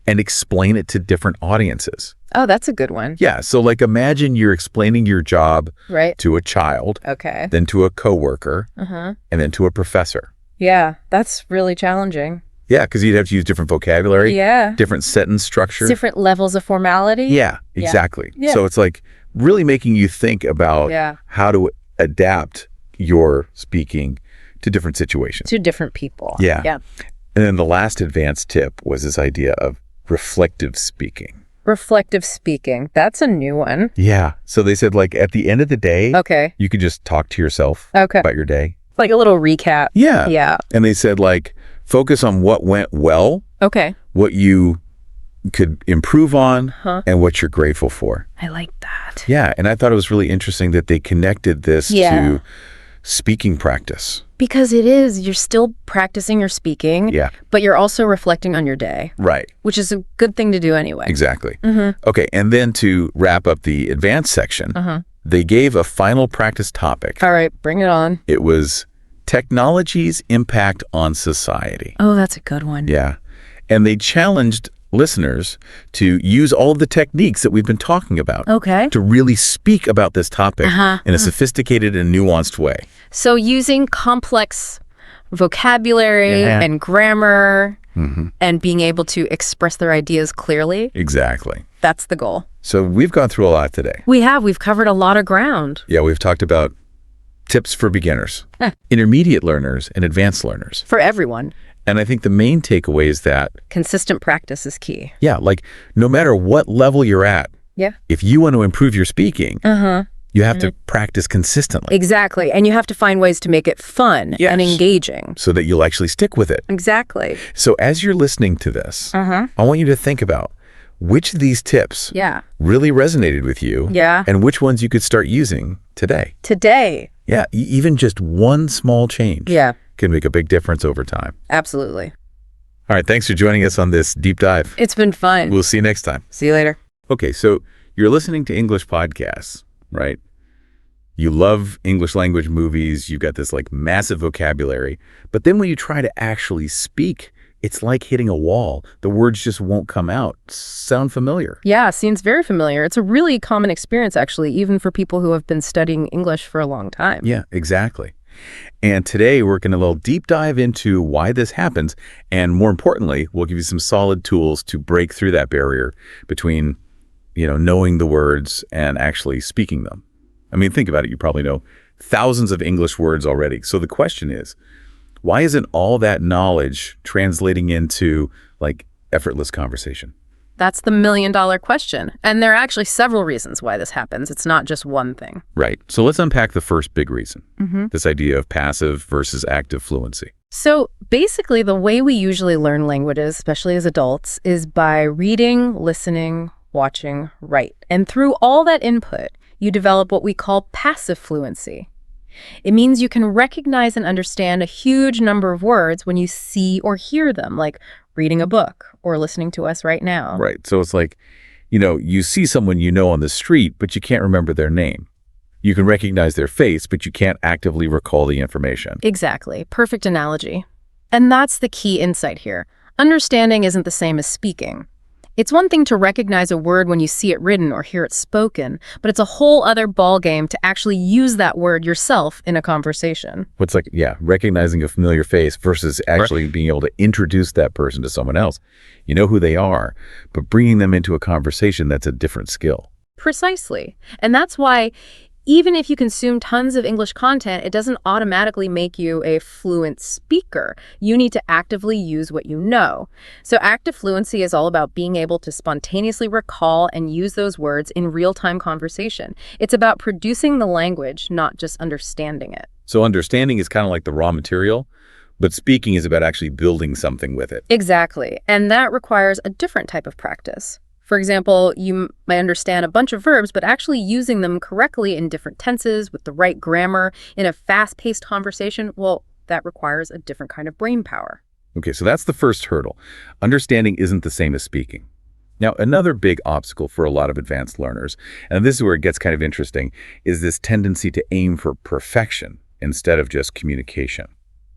and explain it to different audiences. Oh, that's a good one. Yeah, so like imagine you're explaining your job to a child, then to a coworker, and then to a professor. Yeah, that's really challenging. Yeah, because you'd have to use different vocabulary, different sentence structure. Different levels of formality. Yeah, exactly. Yeah. So it's like really making you think about how to adapt your speaking to different situations. To different people. Yeah. And then the last advanced tip was this idea of reflective speaking. Reflective speaking. That's a new one. Yeah. So they said, like, at the end of the day, you could just talk to yourself about your day. Like a little recap. Yeah. Yeah. And they said, like, focus on what went well. Okay. What you could improve on and what you're grateful for. I like that. Yeah. And I thought it was really interesting that they connected this to speaking practice. Because it is, you're still practicing your speaking, but you're also reflecting on your day. Right. Which is a good thing to do anyway. Exactly. Okay, and then to wrap up the advanced section, they gave a final practice topic. All right, bring it on. It was technology's impact on society. Oh, that's a good one. Yeah. And they challenged listeners to use all of the techniques that we've been talking about to really speak about this topic in a sophisticated and nuanced way. So using complex vocabulary and grammar and being able to express their ideas clearly. Exactly. That's the goal. So we've gone through a lot today. We have. We've covered a lot of ground. Yeah, we've talked about tips for beginners, intermediate learners, and advanced learners. For everyone. And I think the main takeaway is that consistent practice is key. Yeah, like no matter what level you're at, if you want to improve your speaking, you have to practice consistently. Exactly. And you have to find ways to make it fun and engaging. So that you'll actually stick with it. Exactly. So as you're listening to this, I want you to think about which of these tips really resonated with you and which ones you could start using today. Yeah, even just one small change can make a big difference over time. Absolutely. All right, thanks for joining us on this deep dive. It's been fun. We'll see you next time. See you later. Okay, so you're listening to English podcasts, right? You love English language movies. You've got this like massive vocabulary. But then when you try to actually speak, it's like hitting a wall. The words just won't come out. Sound familiar? Yeah, seems very familiar. It's a really common experience, actually, even for people who have been studying English for a long time. Yeah, exactly. And today we're going to little deep dive into why this happens. And more importantly, we'll give you some solid tools to break through that barrier between, knowing the words and actually speaking them. I mean, think about it. You probably know thousands of English words already. So the question is, why isn't all that knowledge translating into like effortless conversation? That's the million-dollar question. And there are actually several reasons why this happens. It's not just one thing. Right. So let's unpack the first big reason, this idea of passive versus active fluency. So basically, the way we usually learn languages, especially as adults, is by reading, listening, watching, write. And through all that input, you develop what we call passive fluency. It means you can recognize and understand a huge number of words when you see or hear them, like reading a book or listening to us right now. Right. So it's like, you see someone on the street, but you can't remember their name. You can recognize their face, but you can't actively recall the information. Exactly. Perfect analogy. And that's the key insight here. Understanding isn't the same as speaking. It's one thing to recognize a word when you see it written or hear it spoken, but it's a whole other ballgame to actually use that word yourself in a conversation. What's like, recognizing a familiar face versus actually being able to introduce that person to someone else. You know who they are, but bringing them into a conversation, that's a different skill. Precisely. And that's why even if you consume tons of English content, it doesn't automatically make you a fluent speaker. You need to actively use what you know. So active fluency is all about being able to spontaneously recall and use those words in real-time conversation. It's about producing the language, not just understanding it. So understanding is kind of like the raw material, but speaking is about actually building something with it. Exactly. And that requires a different type of practice. For example, you might understand a bunch of verbs, but actually using them correctly in different tenses with the right grammar in a fast-paced conversation, well, that requires a different kind of brain power. Okay, so that's the first hurdle. Understanding isn't the same as speaking. Now, another big obstacle for a lot of advanced learners, and this is where it gets kind of interesting, is this tendency to aim for perfection instead of just communication.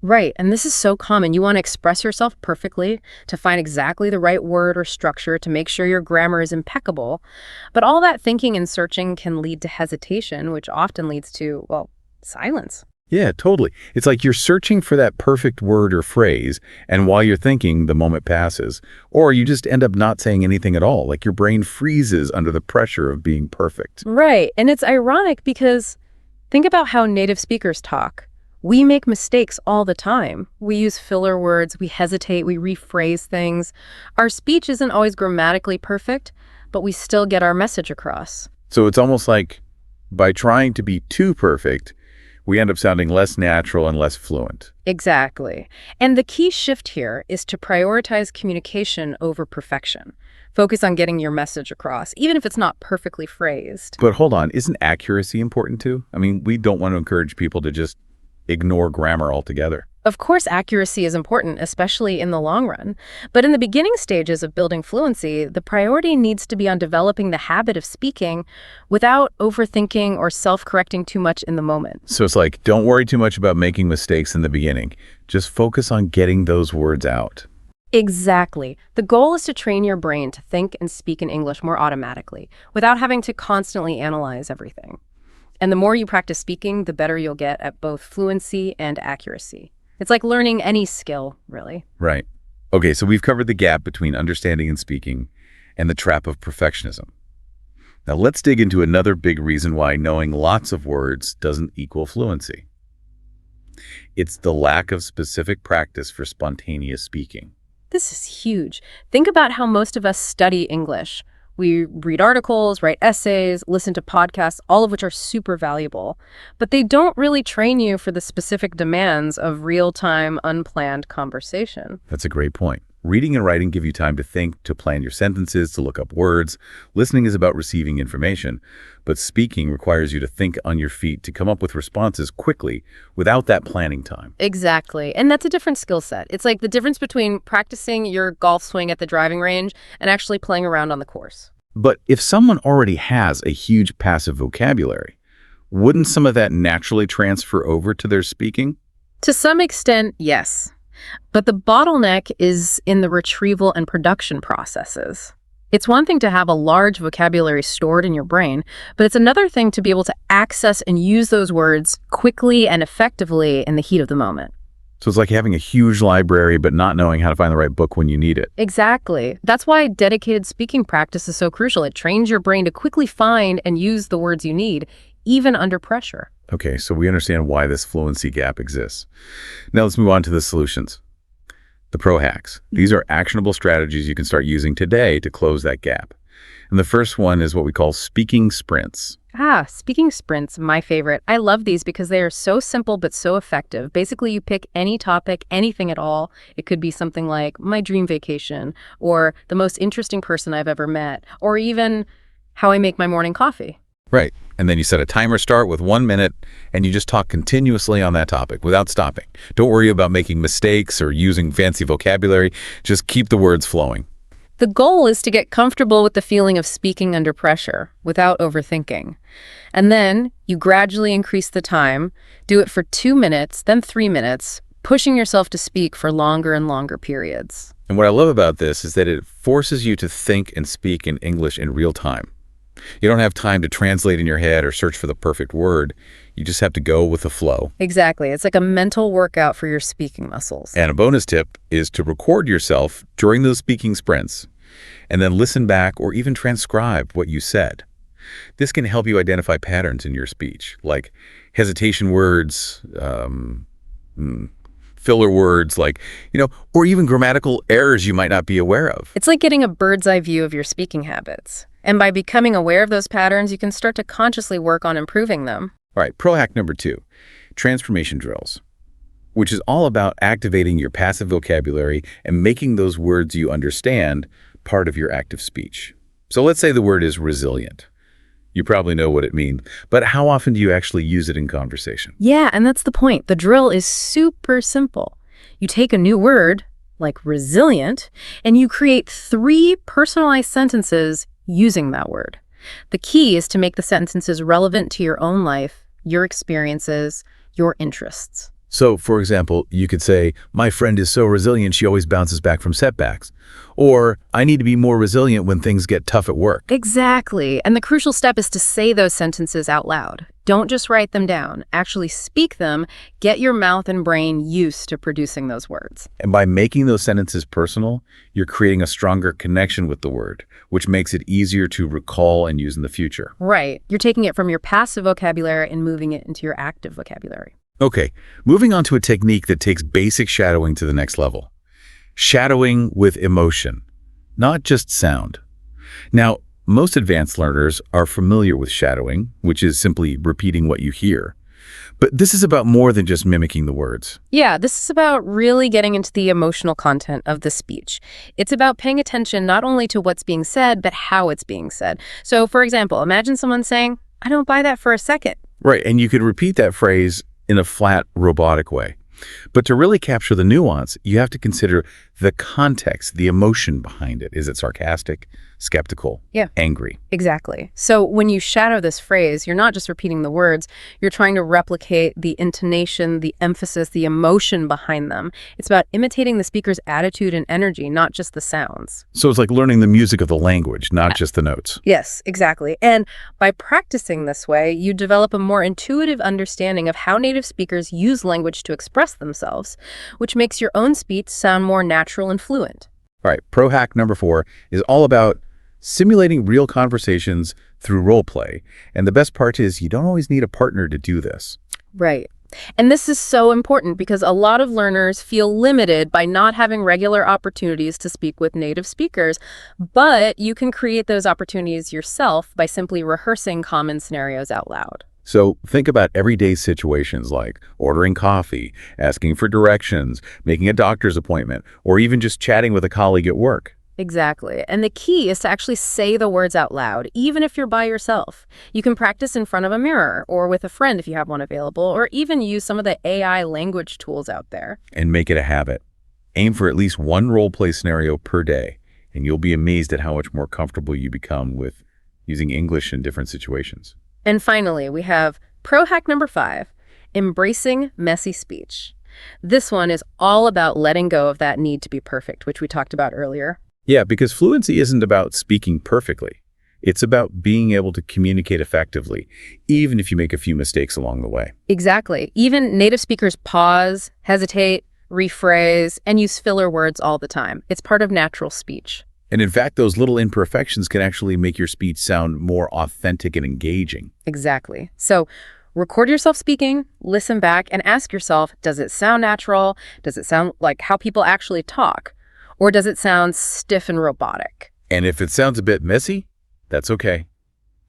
Right, and this is so common. You want to express yourself perfectly, to find exactly the right word or structure, to make sure your grammar is impeccable. But all that thinking and searching can lead to hesitation, which often leads to, silence. Yeah, totally. It's like you're searching for that perfect word or phrase, and while you're thinking, the moment passes. Or you just end up not saying anything at all, like your brain freezes under the pressure of being perfect. Right, and it's ironic because think about how native speakers talk. We make mistakes all the time. We use filler words, we hesitate, we rephrase things. Our speech isn't always grammatically perfect, but we still get our message across. So it's almost like by trying to be too perfect, we end up sounding less natural and less fluent. Exactly. And the key shift here is to prioritize communication over perfection. Focus on getting your message across, even if it's not perfectly phrased. But hold on, isn't accuracy important too? I mean, we don't want to encourage people to just ignore grammar altogether. Of course, accuracy is important, especially in the long run. But in the beginning stages of building fluency, the priority needs to be on developing the habit of speaking without overthinking or self-correcting too much in the moment. So it's like, don't worry too much about making mistakes in the beginning. Just focus on getting those words out. Exactly. The goal is to train your brain to think and speak in English more automatically, without having to constantly analyze everything. And the more you practice speaking, the better you'll get at both fluency and accuracy. It's like learning any skill, really. Right. Okay, so we've covered the gap between understanding and speaking and the trap of perfectionism. Now let's dig into another big reason why knowing lots of words doesn't equal fluency. It's the lack of specific practice for spontaneous speaking. This is huge. Think about how most of us study English. We read articles, write essays, listen to podcasts, all of which are super valuable. But they don't really train you for the specific demands of real-time, unplanned conversation. That's a great point. Reading and writing give you time to think, to plan your sentences, to look up words. Listening is about receiving information. But speaking requires you to think on your feet, to come up with responses quickly without that planning time. Exactly. And that's a different skill set. It's like the difference between practicing your golf swing at the driving range and actually playing around on the course. But if someone already has a huge passive vocabulary, wouldn't some of that naturally transfer over to their speaking? To some extent, yes. But the bottleneck is in the retrieval and production processes. It's one thing to have a large vocabulary stored in your brain, but it's another thing to be able to access and use those words quickly and effectively in the heat of the moment. So it's like having a huge library but not knowing how to find the right book when you need it. Exactly. That's why dedicated speaking practice is so crucial. It trains your brain to quickly find and use the words you need, even under pressure. Okay, so we understand why this fluency gap exists. Now let's move on to the solutions. The pro hacks. These are actionable strategies you can start using today to close that gap. And the first one is what we call speaking sprints. Speaking sprints, my favorite. I love these because they are so simple but so effective. Basically, you pick any topic, anything at all. It could be something like my dream vacation, or the most interesting person I've ever met, or even how I make my morning coffee. Right. And then you set a timer start with 1 minute, and you just talk continuously on that topic without stopping. Don't worry about making mistakes or using fancy vocabulary. Just keep the words flowing. The goal is to get comfortable with the feeling of speaking under pressure without overthinking. And then you gradually increase the time, do it for 2 minutes, then 3 minutes, pushing yourself to speak for longer and longer periods. And what I love about this is that it forces you to think and speak in English in real time. You don't have time to translate in your head or search for the perfect word. You just have to go with the flow. Exactly. It's like a mental workout for your speaking muscles. And a bonus tip is to record yourself during those speaking sprints and then listen back or even transcribe what you said. This can help you identify patterns in your speech, like hesitation words, filler words, or even grammatical errors you might not be aware of. It's like getting a bird's eye view of your speaking habits. And by becoming aware of those patterns, you can start to consciously work on improving them. All right, pro hack number 2, transformation drills, which is all about activating your passive vocabulary and making those words you understand part of your active speech. So let's say the word is resilient. You probably know what it means, but how often do you actually use it in conversation? Yeah, and that's the point. The drill is super simple. You take a new word, like resilient, and you create 3 personalized sentences using that word. The key is to make the sentences relevant to your own life, your experiences, your interests. So, for example, you could say, my friend is so resilient, she always bounces back from setbacks. Or, I need to be more resilient when things get tough at work. Exactly. And the crucial step is to say those sentences out loud. Don't just write them down. Actually speak them. Get your mouth and brain used to producing those words. And by making those sentences personal, you're creating a stronger connection with the word, which makes it easier to recall and use in the future. Right. You're taking it from your passive vocabulary and moving it into your active vocabulary. Okay, moving on to a technique that takes basic shadowing to the next level. Shadowing with emotion, not just sound. Now, most advanced learners are familiar with shadowing, which is simply repeating what you hear. But this is about more than just mimicking the words. Yeah, this is about really getting into the emotional content of the speech. It's about paying attention not only to what's being said, but how it's being said. So, for example, imagine someone saying, "I don't buy that for a second." Right, and you could repeat that phrase in a flat, robotic way. But to really capture the nuance, you have to consider the context, the emotion behind it. Is it sarcastic, skeptical, angry? Exactly. So when you shadow this phrase, you're not just repeating the words, you're trying to replicate the intonation, the emphasis, the emotion behind them. It's about imitating the speaker's attitude and energy, not just the sounds. So it's like learning the music of the language, not just the notes. Yes, exactly. And by practicing this way, you develop a more intuitive understanding of how native speakers use language to express themselves, which makes your own speech sound more natural and fluent. All right, pro hack number 4 is all about simulating real conversations through role play. And the best part is you don't always need a partner to do this. Right. And this is so important because a lot of learners feel limited by not having regular opportunities to speak with native speakers, but you can create those opportunities yourself by simply rehearsing common scenarios out loud. So think about everyday situations like ordering coffee, asking for directions, making a doctor's appointment, or even just chatting with a colleague at work. Exactly. And the key is to actually say the words out loud, even if you're by yourself. You can practice in front of a mirror or with a friend if you have one available, or even use some of the AI language tools out there. And make it a habit. Aim for at least one role play scenario per day, and you'll be amazed at how much more comfortable you become with using English in different situations. And finally, we have pro hack number 5, embracing messy speech. This one is all about letting go of that need to be perfect, which we talked about earlier. Yeah, because fluency isn't about speaking perfectly. It's about being able to communicate effectively, even if you make a few mistakes along the way. Exactly. Even native speakers pause, hesitate, rephrase, and use filler words all the time. It's part of natural speech. And in fact, those little imperfections can actually make your speech sound more authentic and engaging. Exactly. So record yourself speaking, listen back, and ask yourself, does it sound natural? Does it sound like how people actually talk? Or does it sound stiff and robotic? And if it sounds a bit messy, that's okay.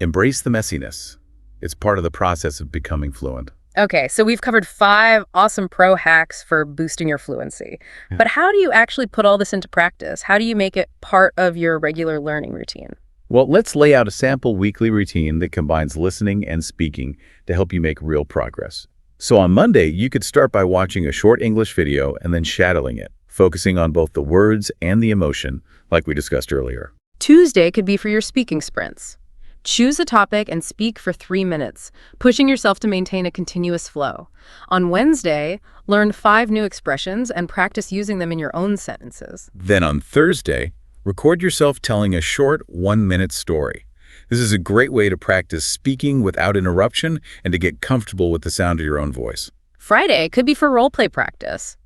Embrace the messiness. It's part of the process of becoming fluent. Okay, so we've covered 5 awesome pro hacks for boosting your fluency. But how do you actually put all this into practice? How do you make it part of your regular learning routine? Well, let's lay out a sample weekly routine that combines listening and speaking to help you make real progress. So on Monday, you could start by watching a short English video and then shadowing it, focusing on both the words and the emotion, like we discussed earlier. Tuesday could be for your speaking sprints. Choose a topic and speak for 3 minutes, pushing yourself to maintain a continuous flow. On Wednesday, learn 5 new expressions and practice using them in your own sentences. Then on Thursday, record yourself telling a short 1-minute story. This is a great way to practice speaking without interruption and to get comfortable with the sound of your own voice. Friday could be for role play practice.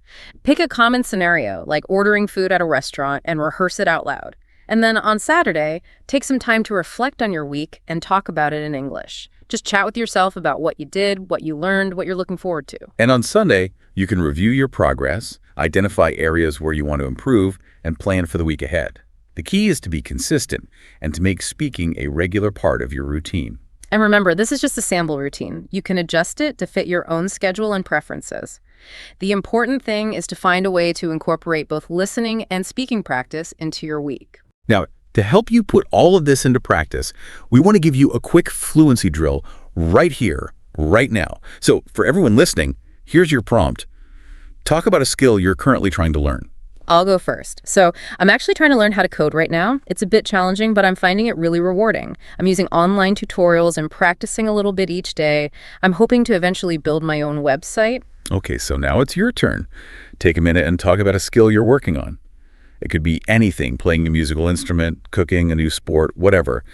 Pick a common scenario, like ordering food at a restaurant, and rehearse it out loud. And then on Saturday, take some time to reflect on your week and talk about it in English. Just chat with yourself about what you did, what you learned, what you're looking forward to. And on Sunday, you can review your progress, identify areas where you want to improve, and plan for the week ahead. The key is to be consistent and to make speaking a regular part of your routine. And remember, this is just a sample routine. You can adjust it to fit your own schedule and preferences. The important thing is to find a way to incorporate both listening and speaking practice into your week. Now, to help you put all of this into practice, we want to give you a quick fluency drill right here, right now. So for everyone listening, here's your prompt. Talk about a skill you're currently trying to learn. I'll go first. So I'm actually trying to learn how to code right now. It's a bit challenging, but I'm finding it really rewarding. I'm using online tutorials and practicing a little bit each day. I'm hoping to eventually build my own website. Okay, so now it's your turn. Take a minute and talk about a skill you're working on. It could be anything, playing a musical instrument, cooking, a new sport, whatever.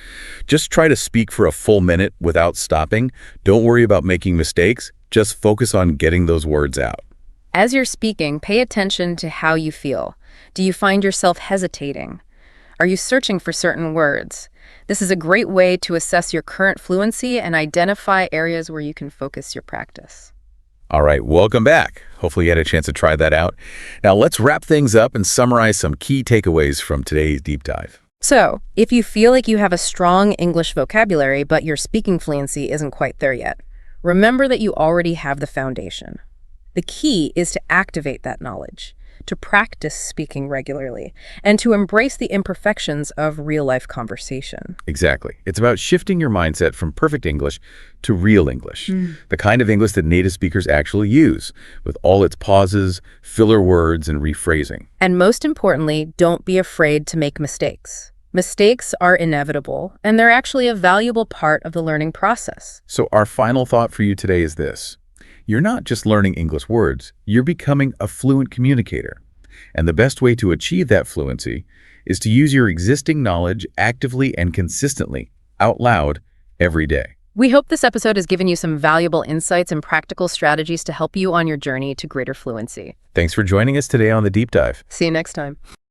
Just try to speak for a full minute without stopping. Don't worry about making mistakes. Just focus on getting those words out. As you're speaking, pay attention to how you feel. Do you find yourself hesitating? Are you searching for certain words? This is a great way to assess your current fluency and identify areas where you can focus your practice. All right, welcome back. Hopefully you had a chance to try that out. Now let's wrap things up and summarize some key takeaways from today's deep dive. So, if you feel like you have a strong English vocabulary, but your speaking fluency isn't quite there yet, remember that you already have the foundation. The key is to activate that knowledge, to practice speaking regularly, and to embrace the imperfections of real-life conversation. Exactly. It's about shifting your mindset from perfect English to real English, the kind of English that native speakers actually use, with all its pauses, filler words, and rephrasing. And most importantly, don't be afraid to make mistakes. Mistakes are inevitable, and they're actually a valuable part of the learning process. So our final thought for you today is this. You're not just learning English words, you're becoming a fluent communicator. And the best way to achieve that fluency is to use your existing knowledge actively and consistently, out loud, every day. We hope this episode has given you some valuable insights and practical strategies to help you on your journey to greater fluency. Thanks for joining us today on The Deep Dive. See you next time.